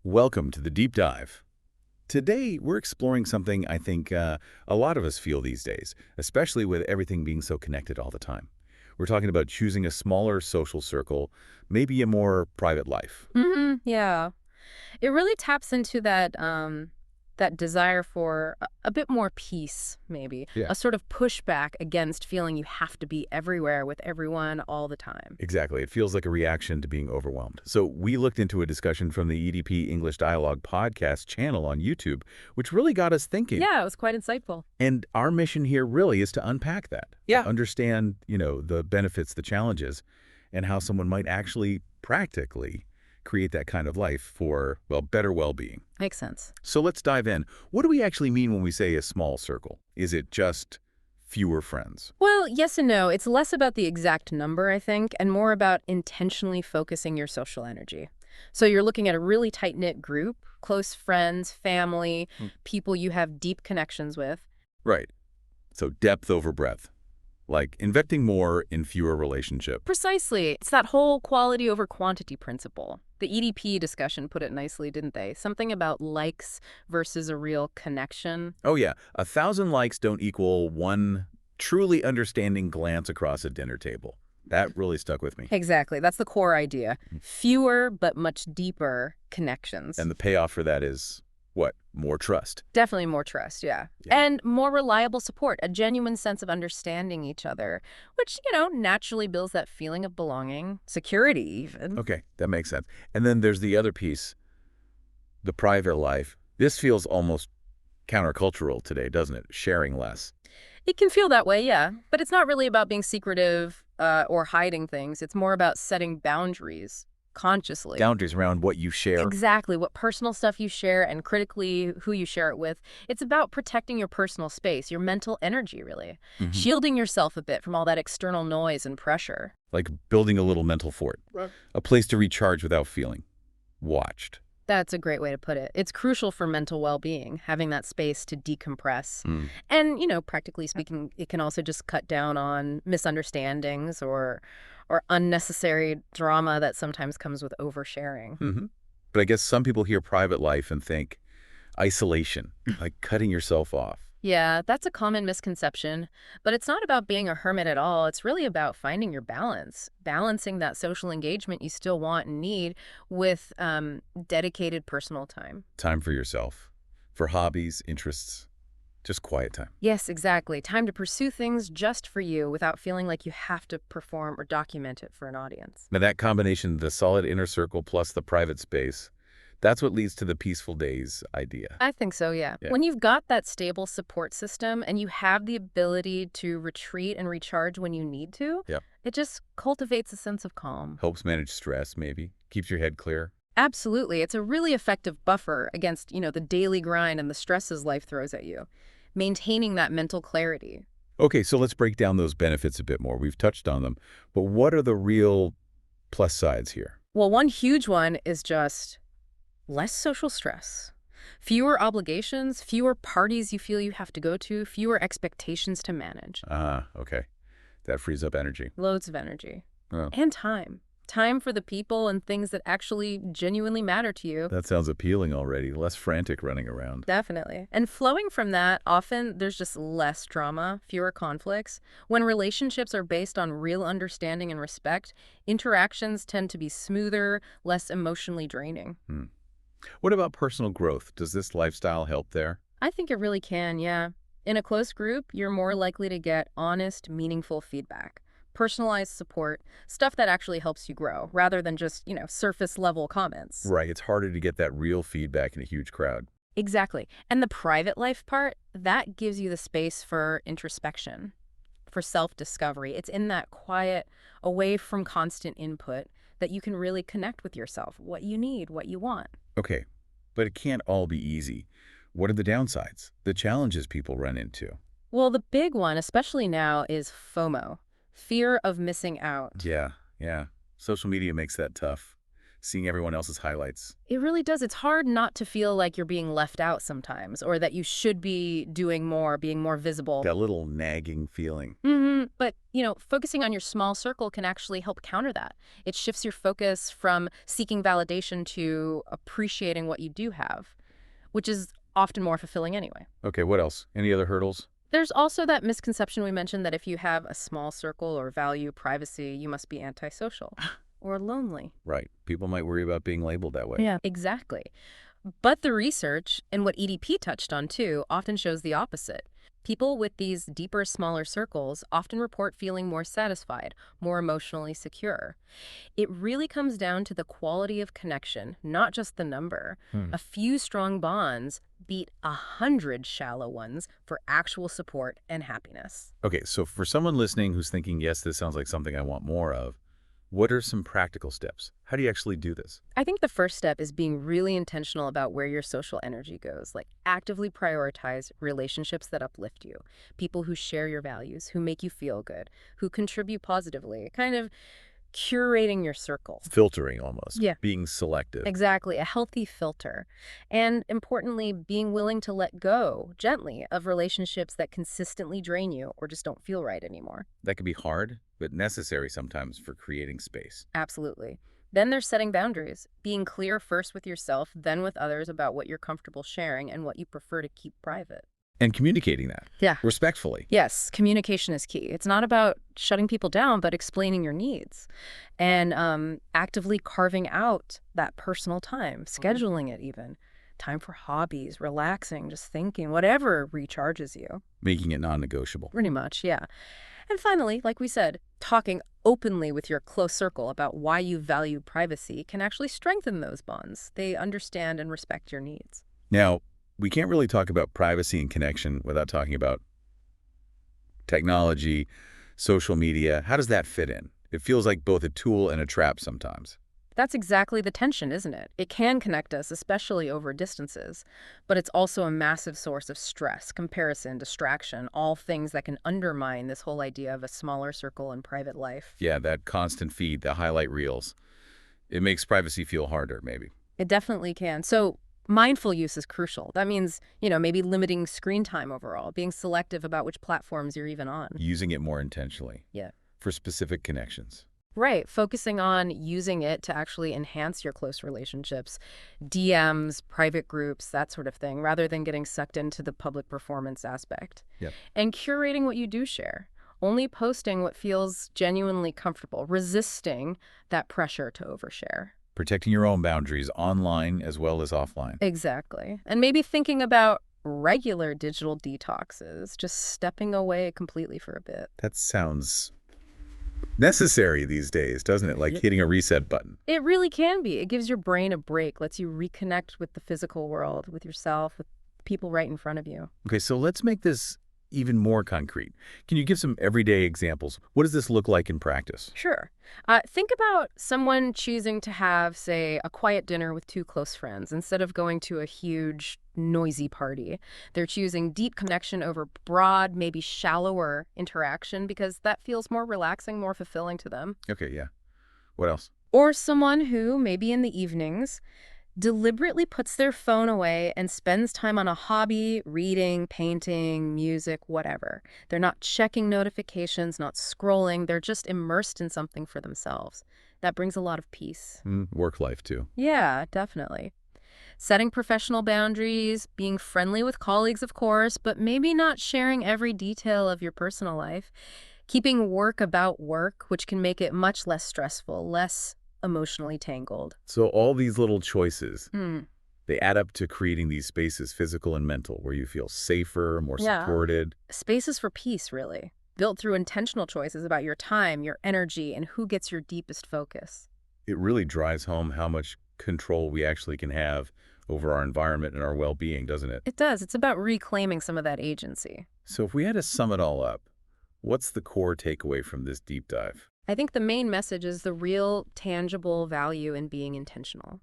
Welcome to the Deep Dive. Today, we're exploring something I think a lot of us feel these days, especially with everything being so connected all the time. We're talking about choosing a smaller social circle, maybe a more private life. Yeah. It really taps into that desire for a bit more peace, maybe. Yeah. A sort of pushback against feeling you have to be everywhere with everyone all the time. Exactly. It feels like a reaction to being overwhelmed. So we looked into a discussion from the EDP English Dialogue podcast channel on YouTube, which really got us thinking. Yeah, it was quite insightful. And our mission here really is to unpack that. Yeah. Understand, the benefits, the challenges, and how someone might actually practically create that kind of life for, well, better well-being. Makes sense. So let's dive in. What do we actually mean when we say a small circle? Is it just fewer friends? Well, yes and no. It's less about the exact number, I think, and more about intentionally focusing your social energy. So you're looking at a really tight-knit group, close friends, family, people you have deep connections with. Right. So depth over breadth. Like investing more in fewer relationships. Precisely. It's that whole quality over quantity principle. The EDP discussion put it nicely, didn't they? Something about likes versus a real connection. Oh yeah, 1,000 likes don't equal one truly understanding glance across a dinner table. That really stuck with me. Exactly. That's the core idea. Fewer but much deeper connections. And the payoff for that is, what? More trust. Definitely more trust, yeah. Yeah. And more reliable support, a genuine sense of understanding each other, which, naturally builds that feeling of belonging, security even. Okay, that makes sense. And then there's the other piece, the private life. This feels almost countercultural today, doesn't it? Sharing less. It can feel that way, yeah. But it's not really about being secretive or hiding things. It's more about setting boundaries consciously. Boundaries around what you share. Exactly. What personal stuff you share and critically who you share it with. It's about protecting your personal space, your mental energy, really. Shielding yourself a bit from all that external noise and pressure. Like building a little mental fort. Right. A place to recharge without feeling watched. That's a great way to put it. It's crucial for mental well-being, having that space to decompress. Mm. And, practically speaking, it can also just cut down on misunderstandings or unnecessary drama that sometimes comes with oversharing. Mm-hmm. But I guess some people hear private life and think isolation, like cutting yourself off. Yeah, that's a common misconception. But it's not about being a hermit at all. It's really about finding your balance, balancing that social engagement you still want and need with dedicated personal time. Time for yourself, for hobbies, interests, just quiet time. Yes, exactly. Time to pursue things just for you without feeling like you have to perform or document it for an audience. Now that combination, the solid inner circle plus the private space, that's what leads to the peaceful days idea. I think so, yeah. Yeah. When you've got that stable support system and you have the ability to retreat and recharge when you need to, Yep. it just cultivates a sense of calm. Helps manage stress, maybe. Keeps your head clear. Absolutely. It's a really effective buffer against, the daily grind and the stresses life throws at you. Maintaining that mental clarity. Okay, so let's break down those benefits a bit more. We've touched on them. But what are the real plus sides here? Well, one huge one is just less social stress. Fewer obligations, fewer parties you feel you have to go to, fewer expectations to manage. Okay. That frees up energy. Loads of energy. Oh, And time. Time for the people and things that actually genuinely matter to you. that sounds appealing already. Less frantic running around. Definitely. And flowing from that, often there's just less drama, fewer conflicts. When relationships are based on real understanding and respect, interactions tend to be smoother, less emotionally draining. What about personal growth? Does this lifestyle help there? I think it really can, yeah. In a close group, you're more likely to get honest, meaningful feedback, personalized support, stuff that actually helps you grow, rather than just, surface level comments. Right. It's harder to get that real feedback in a huge crowd. Exactly. And the private life part, that gives you the space for introspection, for self-discovery. It's in that quiet, away from constant input, that you can really connect with yourself, what you need, what you want. Okay. But it can't all be easy. What are the downsides? The challenges people run into? Well, the big one, especially now, is FOMO, fear of missing out. Yeah. Social media makes that tough. seeing everyone else's highlights. It really does. It's hard not to feel like you're being left out sometimes, or that you should be doing more, being more visible. That little nagging feeling. But, focusing on your small circle can actually help counter that. It shifts your focus from seeking validation to appreciating what you do have, which is often more fulfilling anyway. Okay, what else? Any other hurdles? There's also that misconception we mentioned that if you have a small circle or value privacy, you must be antisocial or lonely. Right. People might worry about being labeled that way. Yeah, exactly. But the research, and what EDP touched on too, often shows the opposite. People with these deeper, smaller circles often report feeling more satisfied, more emotionally secure. It really comes down to the quality of connection, not just the number. Hmm. A few strong bonds beat 100 shallow ones for actual support and happiness. Okay, so for someone listening who's thinking, yes, this sounds like something I want more of, what are some practical steps? How do you actually do this? I think the first step is being really intentional about where your social energy goes. Like, actively prioritize relationships that uplift you, people who share your values, who make you feel good, who contribute positively, kind of curating your circle. Filtering almost. Yeah. Being selective. Exactly, a healthy filter. And importantly, being willing to let go gently of relationships that consistently drain you or just don't feel right anymore. That can be hard, but necessary sometimes for creating space. Absolutely. Then there's setting boundaries, being clear first with yourself, then with others about what you're comfortable sharing and what you prefer to keep private. And communicating that. Yeah. Respectfully. Yes, communication is key. It's not about shutting people down, but explaining your needs and actively carving out that personal time, scheduling it even. Time for hobbies, relaxing, just thinking, whatever recharges you. Making it non-negotiable. Pretty much, yeah. And finally, like we said, talking openly with your close circle about why you value privacy can actually strengthen those bonds. They understand and respect your needs. Now, we can't really talk about privacy and connection without talking about technology, social media. How does that fit in? It feels like both a tool and a trap sometimes. That's exactly the tension, isn't it? It can connect us, especially over distances, but it's also a massive source of stress, comparison, distraction, all things that can undermine this whole idea of a smaller circle and private life. Yeah, that constant feed, the highlight reels. It makes privacy feel harder, maybe. It definitely can. So mindful use is crucial. That means, maybe limiting screen time overall, being selective about which platforms you're even on. Using it more intentionally. Yeah. For specific connections. Right. Focusing on using it to actually enhance your close relationships, DMs, private groups, that sort of thing, rather than getting sucked into the public performance aspect. Yep. And curating what you do share. Only posting what feels genuinely comfortable, resisting that pressure to overshare. Protecting your own boundaries online as well as offline. Exactly. And maybe thinking about regular digital detoxes, just stepping away completely for a bit. That sounds necessary these days, doesn't it? Like hitting a reset button. It really can be. It gives your brain a break, lets you reconnect with the physical world, with yourself, with people right in front of you. Okay, so let's make this even more concrete. Can you give some everyday examples? What does this look like in practice? Sure. Think about someone choosing to have, say, a quiet dinner with two close friends instead of going to a huge, noisy party. They're choosing deep connection over broad, maybe shallower interaction because that feels more relaxing, more fulfilling to them. Okay, yeah. What else? Or someone who, maybe in the evenings, deliberately puts their phone away and spends time on a hobby, reading, painting, music, whatever. They're not checking notifications, not scrolling. They're just immersed in something for themselves. That brings a lot of peace. Work life, too. Yeah, definitely. Setting professional boundaries, being friendly with colleagues, of course, but maybe not sharing every detail of your personal life. Keeping work about work, which can make it much less stressful, less emotionally tangled. So all these little choices, they add up to creating these spaces, physical and mental, where you feel safer, more Yeah. supported. Spaces for peace, really. Built through intentional choices about your time, your energy, and who gets your deepest focus. It really drives home how much control we actually can have over our environment and our well-being, doesn't it? It does. It's about reclaiming some of that agency. So if we had to sum it all up, what's the core takeaway from this deep dive? I think the main message is the real, tangible value in being intentional.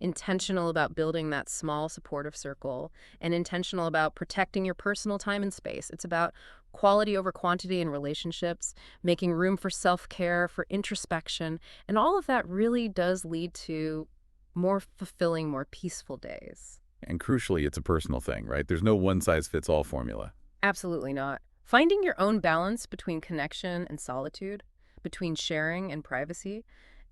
intentional about building that small supportive circle, and intentional about protecting your personal time and space. It's about quality over quantity in relationships, making room for self-care, for introspection, and all of that really does lead to more fulfilling, more peaceful days. And crucially, it's a personal thing, right? There's no one-size-fits-all formula. Absolutely not. Finding your own balance between connection and solitude, between sharing and privacy,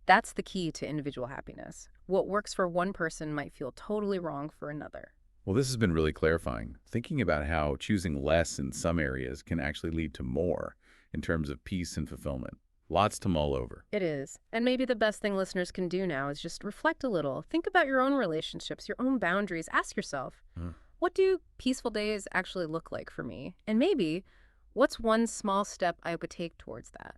that's the key to individual happiness. What works for one person might feel totally wrong for another. Well, this has been really clarifying. Thinking about how choosing less in some areas can actually lead to more in terms of peace and fulfillment. Lots to mull over. It is. And maybe the best thing listeners can do now is just reflect a little. Think about your own relationships, your own boundaries. Ask yourself, Hmm. what do peaceful days actually look like for me? And maybe, what's one small step I would take towards that?